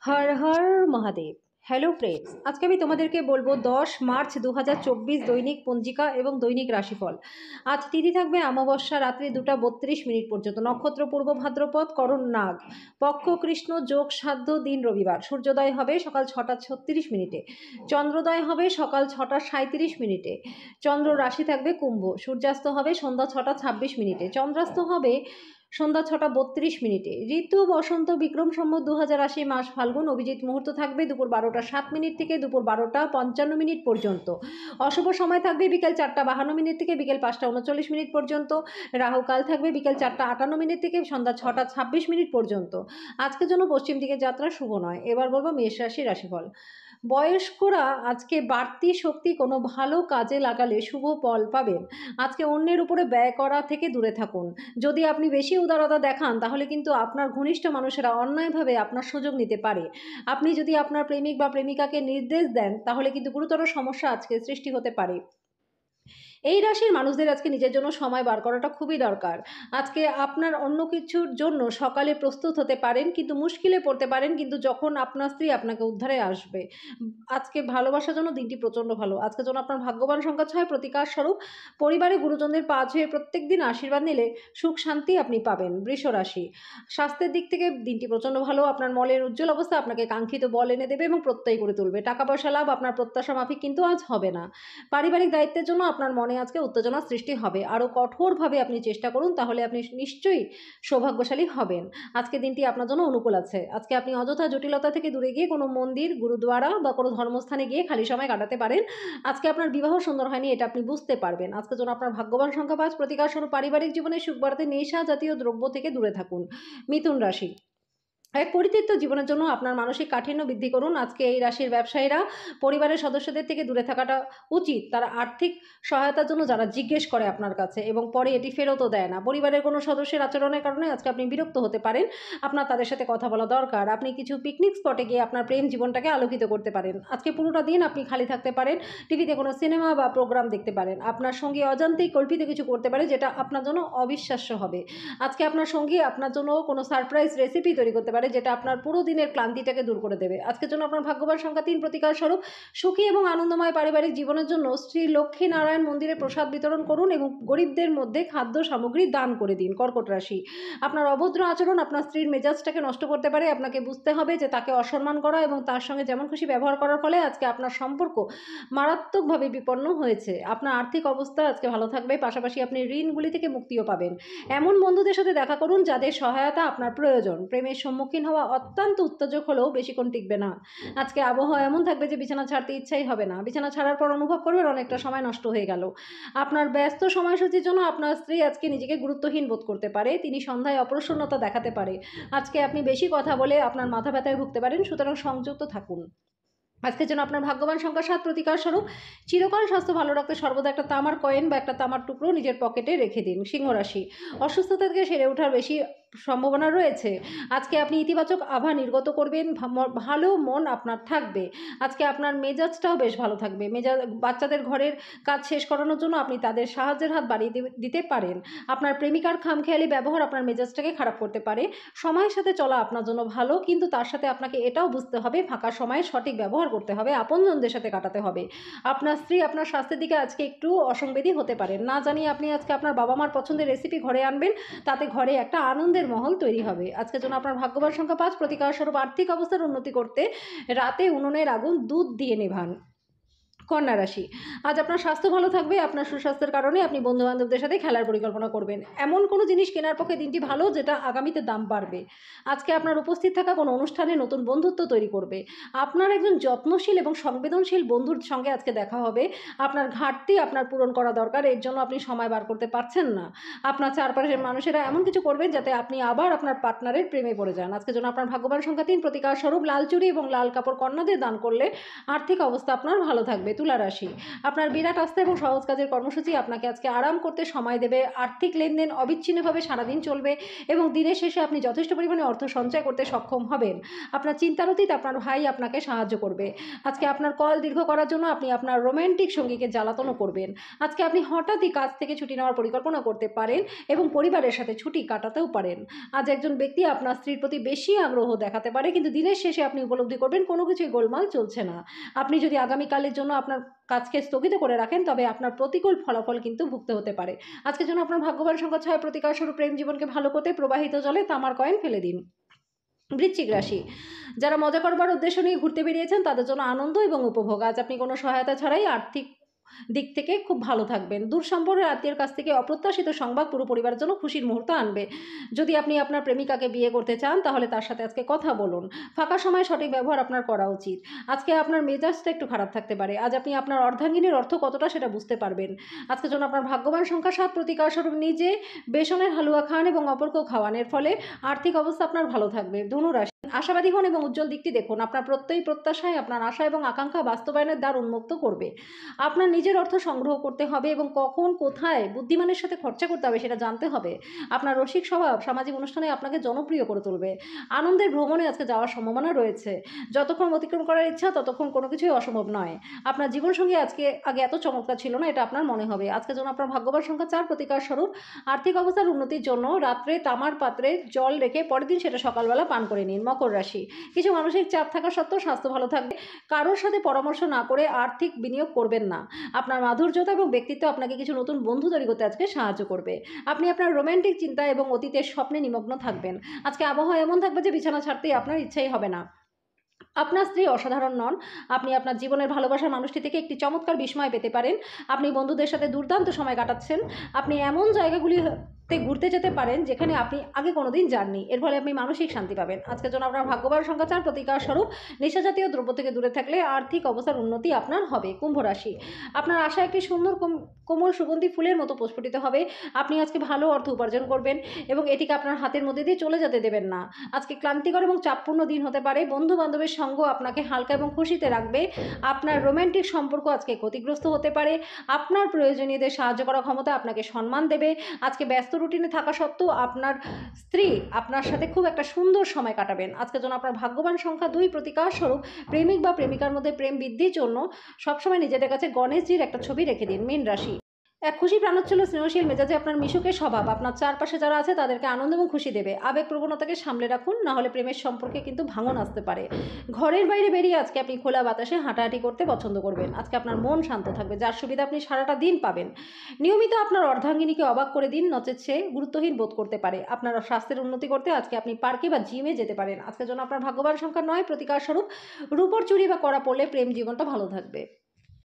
Har Har Mahadev. Hello friends, আজকে আমি তোমাদেরকে বলবো 10 মার্চ 2024 দৈনিক পঞ্জিকা এবং দৈনিক রাশিফল। আজ তিথি থাকবে অমাবস্যা রাত্রি 2টা 32 মিনিট পর্যন্ত, নক্ষত্র পূর্ব ভাদ্রপদ, করণ নাগ, পক্ষ কৃষ্ণ, যোগ সাধ্য, দিন রবিবার। সূর্যোদয় হবে সকাল 6টা 36 মিনিটে, চন্দ্রোদয় হবে সকাল 6টা 37 মিনিটে। চন্দ্র রাশি থাকবে কুম্ভ, সূর্যাস্ত হবে সন্ধ্যা 6টা 26 মিনিটে, চন্দ্রাস্ত হবে সন্ধ্যা 6টা 32 মিনিটে। ঋতু বসন্ত, বিক্রম সম্বত 2080, মাস ফাল্গুন। অভিজিৎ মুহূর্ত থাকবে দুপুর 12টা 7 মিনিট থেকে দুপুর 12টা 55 মিনিট পর্যন্ত। অশুভ সময় থাকবে বিকেল 4টা 52 মিনিট থেকে বিকেল 5টা 39 মিনিট পর্যন্ত। রাহুকাল থাকবে বিকেল 4টা 58 মিনিট থেকে সন্ধ্যা 6টা 26 মিনিট পর্যন্ত। আজকের জন্য পশ্চিম দিকে যাত্রা শুভ নয়। এবার বলবো মেষ রাশি রাশিফল। বয়স্করা আজকে বাড়তি শক্তি কোনো ভালো কাজে লাগালে শুভ ফল পাবেন। আজকে অন্যের উপরে ব্যয় করা থেকে দূরে থাকুন। যদি আপনি বেশি উদারতা দেখান তাহলে কিন্তু আপনার ঘনিষ্ঠ মানুষেরা অন্যায়ভাবে আপনার সুযোগ নিতে পারে। আপনি যদি আপনার প্রেমিক বা প্রেমিকাকে নির্দেশ দেন তাহলে কিন্তু গুরুতর সমস্যা আজকে সৃষ্টি হতে পারে। এই রাশির মানুষদের আজকে নিজের জন্য সময় বার করাটা খুবই দরকার। আজকে আপনার অন্য কিছুর জন্য সকালে প্রস্তুত হতে পারেন, কিন্তু মুশকিলে পড়তে পারেন কিন্তু যখন আপনার স্ত্রী আপনাকে উদ্ধারে আসবে। আজকে ভালোবাসার জন্য দিনটি প্রচণ্ড ভালো। আজকের জন্য আপনার ভাগ্যবান সংখ্যা 6, প্রতিকার স্বরূপ পরিবারে গুরুজনদের পা ছুঁয়ে প্রত্যেক দিন আশীর্বাদ নিলে সুখ শান্তি আপনি পাবেন। বৃষ রাশি, স্বাস্থ্যের দিক থেকে দিনটি প্রচণ্ড ভালো। আপনার মলের উজ্জ্বল অবস্থা আপনাকে কাঙ্ক্ষিত বল এনে দেবে এবং প্রত্যয় করে তুলবে। টাকা পয়সা লাভ আপনার প্রত্যাশা মাফিক কিন্তু আজ হবে না। পারিবারিক দায়িত্বের জন্য আপনার মনে আজকে উত্তেজনা সৃষ্টি হবে। আরও কঠোরভাবে আপনি চেষ্টা করুন, তাহলে আপনি নিশ্চয়ই সৌভাগ্যশালী হবেন। আজকে দিনটি আপনার জন্য অনুকূল আছে। আজকে আপনি অযথা জটিলতা থেকে দূরে গিয়ে কোনো মন্দির, গুরুদ্বারা বা কোনো ধর্মস্থানে গিয়ে খালি সময় কাটাতে পারেন। আজকে আপনার বিবাহ সুন্দর হয়নি, এটা আপনি বুঝতে পারবেন। আজকের জন্য আপনার ভাগ্যবান সংখ্যা 5, প্রতিকার স্বরূপ পারিবারিক জীবনে সুখ বাড়াতে নেশা জাতীয় দ্রব্য থেকে দূরে থাকুন। মিথুন রাশি, এক পরিতৃপ্ত জীবনের জন্য আপনার মানসিক কাঠিন্য বৃদ্ধি করুন। আজকে এই রাশির ব্যবসায়ীরা পরিবারের সদস্যদের থেকে দূরে থাকাটা উচিত। তারা আর্থিক সহায়তার জন্য যারা জিজ্ঞেস করে আপনার কাছে এবং পরে এটি ফেরতও দেয় না, পরিবারের কোনো সদস্যের আচরণের কারণে আজকে আপনি বিরক্ত হতে পারেন। আপনার তাদের সাথে কথা বলা দরকার। আপনি কিছু পিকনিক স্পটে গিয়ে আপনার প্রেম জীবনটাকে আলোকিত করতে পারেন। আজকে পুরোটা দিন আপনি খালি থাকতে পারেন, টিভিতে কোনো সিনেমা বা প্রোগ্রাম দেখতে পারেন। আপনার সঙ্গী অজান্তেই কল্পিত কিছু করতে পারে যেটা আপনার জন্য অবিশ্বাস্য হবে। আজকে আপনার সঙ্গী আপনার জন্য কোনো সারপ্রাইজ রেসিপি তৈরি করতে পারে যেটা আপনার পুরো দিনের ক্লান্তিটাকে দূর করে দেবে। আজকের জন্য আপনার ভাগ্যবান সংখ্যা 3, প্রতিকার স্বরূপ সুখী এবং আনন্দময় পারিবারিক জীবনের জন্য শ্রী লক্ষ্মী নারায়ণ মন্দিরে প্রসাদ বিতরণ করুন এবং গরিবদের মধ্যে খাদ্য সামগ্রী দান করে দিন। কর্কট রাশি, আপনার অভদ্র আচরণ আপনার স্ত্রীর মেজাজটাকে নষ্ট করতে পারে। আপনাকে বুঝতে হবে যে তাকে অসম্মান করা এবং তার সঙ্গে যেমন খুশি ব্যবহার করার ফলে আজকে আপনার সম্পর্ক মারাত্মকভাবে বিপন্ন হয়েছে। আপনার আর্থিক অবস্থা আজকে ভালো থাকবে, পাশাপাশি আপনি ঋণগুলি থেকে মুক্তিও পাবেন। এমন বন্ধুদের সাথে দেখা করুন যাদের সহায়তা আপনার প্রয়োজন। প্রেমের সম্মুখীন হওয়া অত্যন্ত উত্তেজক হলেও বেশিক্ষণ টিকবে না। আজকে আবহাওয়া এমন থাকবে যে বিছানা ছাড়তে ইচ্ছাই হবে না। বিছানা ছাড়ার পর অনুভব করবেন অনেকটা সময় নষ্ট হয়ে গেল। আপনার ব্যস্ত সময়সূচির জন্য আপনার স্ত্রী আজকে নিজেকে গুরুত্বহীন বোধ করতে পারে। তিনি সন্ধ্যায় অপ্রসন্নতা দেখাতে পারে। আজকে আপনি বেশি কথা বলে আপনার মাথা ব্যথায় ভুগতে পারেন, সুতরাং সংযুক্ত থাকুন। আজকের জন্য আপনার ভাগ্যবান সংখ্যা 7, প্রতিকার স্বরূপ চিরকাল স্বাস্থ্য ভালো রাখতে সর্বদা একটা তামার কয়েন বা একটা তামার টুকরো নিজের পকেটে রেখে দিন। সিংহ রাশি, অসুস্থতা থেকে সেরে ওঠার বেশি সম্ভাবনা রয়েছে। আজকে আপনি ইতিবাচক আভা নির্গত করবেন, ভালো মন আপনার থাকবে। আজকে আপনার মেজাজটাও বেশ ভালো থাকবে। বাচ্চাদের ঘরের কাজ শেষ করানোর জন্য আপনি তাদের সাহায্যের হাত বাড়িয়ে দিতে পারেন। আপনার প্রেমিকার খামখেয়ালি ব্যবহার আপনার মেজাজটাকে খারাপ করতে পারে। সময়ের সাথে চলা আপনার জন্য ভালো, কিন্তু তার সাথে আপনাকে এটাও বুঝতে হবে ফাঁকা সময়ে সঠিক ব্যবহার করতে হবে, আপনজনদের সাথে কাটাতে হবে। আপনার স্ত্রী আপনার স্বাস্থ্যের দিকে আজকে একটু অসংবেদী হতে পারেন। না জানিয়ে আপনি আজকে আপনার বাবা মার পছন্দের রেসিপি ঘরে আনবেন, তাতে ঘরে একটা আনন্দের মহল তৈরি হবে। আজকের জন্য আপনার ভাগ্যবান সংখ্যা 5, প্রতিকার স্বরূপ আর্থিক অবস্থার উন্নতি করতে রাতে উনুনের আগুন দুধ দিয়ে নেভান। কন্যা রাশি, আজ আপনার স্বাস্থ্য ভালো থাকবে। আপনার সুস্বাস্থ্যের কারণে আপনি বন্ধুবান্ধবদের সাথে খেলার পরিকল্পনা করবেন। এমন কোনো জিনিস কেনার পক্ষে দিনটি ভালো যেটা আগামীতে দাম বাড়বে। আজকে আপনার উপস্থিত থাকা কোনো অনুষ্ঠানে নতুন বন্ধুত্ব তৈরি করবে। আপনার একজন যত্নশীল এবং সংবেদনশীল বন্ধুর সঙ্গে আজকে দেখা হবে। আপনার ঘাটতি আপনার পূরণ করা দরকার, এর জন্য আপনি সময় বার করতে পারছেন না। আপনার চারপাশের মানুষেরা এমন কিছু করবেন যাতে আপনি আবার আপনার পার্টনারের প্রেমে পড়ে যান। আজকের জন্য আপনার ভাগ্যবান সংখ্যা 3, প্রতিকার স্বরূপ লাল চুড়ি এবং লাল কাপড় কন্যাদের দান করলে আর্থিক অবস্থা আপনার ভালো থাকবে। তুলা রাশি, আপনার বিরাট আস্থা এবং সহজ কাজের কর্মসূচি আপনাকে আজকে আরাম করতে সময় দেবে। আর্থিক লেনদেন অবিচ্ছিন্নভাবে সারাদিন চলবে এবং দিনের শেষে আপনি যথেষ্ট পরিমাণে অর্থ সঞ্চয় করতে সক্ষম হবেন। আপনার চিন্তার অতীত আপনার ভাই আপনাকে সাহায্য করবে। আজকে আপনার কল দীর্ঘ করার জন্য আপনি আপনার রোম্যান্টিক সঙ্গীকে জ্বালাতনও করবেন। আজকে আপনি হঠাৎই কাজ থেকে ছুটি নেওয়ার পরিকল্পনা করতে পারেন এবং পরিবারের সাথে ছুটি কাটাতেও পারেন। আজ একজন ব্যক্তি আপনার স্ত্রীর প্রতি বেশি আগ্রহ দেখাতে পারে, কিন্তু দিনের শেষে আপনি উপলব্ধি করবেন কোনো কিছুই গোলমাল চলছে না। আপনি যদি আগামীকালের জন্য আপনার কাজকে স্থগিত করে রাখেন তবে আপনার প্রতিকূল ফলাফল কিন্তু ভুগতে হতে পারে। আজকের জন্য আপনার ভাগ্যবান সংখ্যা 6, প্রতিকার স্বরূপ প্রেম জীবনকে ভালো করতে প্রবাহিত জলে তামার কয়েন ফেলে দিন। বৃশ্চিক রাশি, যারা মজা করবার উদ্দেশ্য নিয়ে ঘুরতে বেরিয়েছেন তাদের জন্য আনন্দ এবং উপভোগ। আজ আপনি কোনো সহায়তা ছাড়াই আর্থিক দিক থেকে খুব ভালো থাকবেন। দূর সম্পর্কের আত্মীয়ের কাছ থেকে অপ্রত্যাশিত সংবাদ পুরো পরিবারের জন্য খুশির মুহূর্ত আনবে। যদি আপনি আপনার প্রেমিকাকে বিয়ে করতে চান তাহলে তার সাথে আজকে কথা বলুন। ফাঁকা সময়ে সঠিক ব্যবহার আপনার করা উচিত। আজকে আপনার মেজাজটা একটু খারাপ থাকতে পারে। আজ আপনি আপনার অর্ধাঙ্গিনীর অর্থ কতটা সেটা বুঝতে পারবেন। আজকের জন্য আপনার ভাগ্যবান সংখ্যা 7, প্রতিকার স্বরূপ নিজে বেসনের হালুয়া খান এবং অপরকেও খাওয়ান। এর ফলে আর্থিক অবস্থা আপনার ভালো থাকবে। ধনু রাশি, আশাবাদী হন এবং উজ্জ্বল দিকটি দেখুন। আপনার প্রত্যয়ী প্রত্যাশায় আপনার আশা এবং আকাঙ্ক্ষা বাস্তবায়নের দ্বার উন্মুক্ত করবে। আপনার নিজের অর্থ সংগ্রহ করতে হবে এবং কখন কোথায় বুদ্ধিমানের সাথে খরচা করতে হবে সেটা জানতে হবে। আপনার রসিক স্বভাব সামাজিক অনুষ্ঠানে আপনাকে জনপ্রিয় করে তুলবে। আনন্দের ভ্রমণে আজকে যাওয়ার সম্ভাবনা রয়েছে। যতক্ষণ অতিক্রম করার ইচ্ছা ততক্ষণ কোনো কিছুই অসম্ভব নয়। আপনার জীবনসঙ্গী আগে এত চমৎকার ছিল না, এটা আপনার মনে হবে। আজকের জন্য আপনার ভাগ্যবান সংখ্যা 4, প্রতিকার স্বরূপ আর্থিক অবস্থার উন্নতির জন্য রাত্রে তামার পাত্রে জল রেখে পরের দিন সেটা সকালবেলা পান করে নিন। মকর রাশি, কিছু মানসিক চাপ থাকা সত্ত্বেও স্বাস্থ্য ভালো থাকবে। কারোর সাথে পরামর্শ না করে আর্থিক বিনিয়োগ করবেন না। আপনার মাধুর্যতা এবং ব্যক্তিত্ব আপনাকে কিছু নতুন বন্ধু তৈরি করতে আজকে সাহায্য করবে। আপনি আপনার রোম্যান্টিক চিন্তা এবং অতীতের স্বপ্নে নিমগ্ন থাকবেন। আজকে আবহাওয়া এমন থাকবে যে বিছানা ছাড়তেই আপনার ইচ্ছাই হবে না। আপনার স্ত্রী অসাধারণ নন। আপনি আপনার জীবনের ভালোবাসার মানুষটি থেকে একটি চমৎকার বিস্ময় পেতে পারেন। আপনি বন্ধুদের সাথে দুর্দান্ত সময় কাটাচ্ছেন। আপনি এমন জায়গাগুলিতে ঘুরতে যেতে পারেন যেখানে আপনি আগে কোনোদিন যাননি। এর ফলে আপনি মানসিক শান্তি পাবেন। আজকের জন্য আপনার ভাগ্যবান সংখ্যা 4, প্রতিকার স্বরূপ নেশাজাতীয় দ্রব্য থেকে দূরে থাকলে আর্থিক অবস্থার উন্নতি আপনার হবে। কুম্ভ রাশি, আপনার আশা একটি সুন্দর কোমল সুগন্ধি ফুলের মতো প্রস্ফুটিত হবে। আপনি আজকে ভালো অর্থ উপার্জন করবেন এবং এটিকে আপনার হাতের মধ্যে দিয়ে চলে যেতে দেবেন না। আজকে ক্লান্তিকর এবং চাপপূর্ণ দিন হতে পারে। বন্ধু বান্ধবের সঙ্গ আপনাকে হালকা এবং খুশিতে রাখবে। আপনার রোম্যান্টিক সম্পর্ক আজকে ক্ষতিগ্রস্ত হতে পারে। আপনার প্রয়োজনীয়দের সাহায্য করার ক্ষমতা আপনাকে সম্মান দেবে। আজকে ব্যস্ত রুটিনে থাকা সত্ত্বেও আপনার স্ত্রী আপনার সাথে খুব একটা সুন্দর সময় কাটাবেন। আজকের জন্য আপনার ভাগ্যবান সংখ্যা 2, প্রতিকার স্বরূপ প্রেমিক বা প্রেমিকার মধ্যে প্রেম বৃদ্ধির জন্য সবসময় নিজেদের কাছে গণেশজির একটা ছবি রেখে দিন। মীন রাশি, এক খুশি প্রাণোচ্ছল স্নেহশীল মেজাজে আপনার মিশুকের স্বভাব আপনার চারপাশে যারা আছে তাদেরকে আনন্দ এবং খুশি দেবে। আবেগ প্রবণতাকে সামলে রাখুন, না হলে প্রেমের সম্পর্কে কিন্তু ভাঙন আসতে পারে। ঘরের বাইরে বেরিয়ে আজকে আপনি খোলা বাতাসে হাঁটাহাঁটি করতে পছন্দ করবেন। আজকে আপনার মন শান্ত থাকবে, যার সুবিধা আপনি সারাটা দিন পাবেন। নিয়মিত আপনার অর্ধাঙ্গিনীকে অবাক করে দিন, নচেত সে গুরুত্বহীন বোধ করতে পারে। আপনার স্বাস্থ্যের উন্নতি করতে আজকে আপনি পার্কে বা জিমে যেতে পারেন। আজকের জন্য আপনার ভাগ্যবান সংখ্যা 9, প্রতিকার স্বরূপ রূপোর চুড়ি বা কড়া পরলে প্রেম জীবনটা ভালো থাকবে।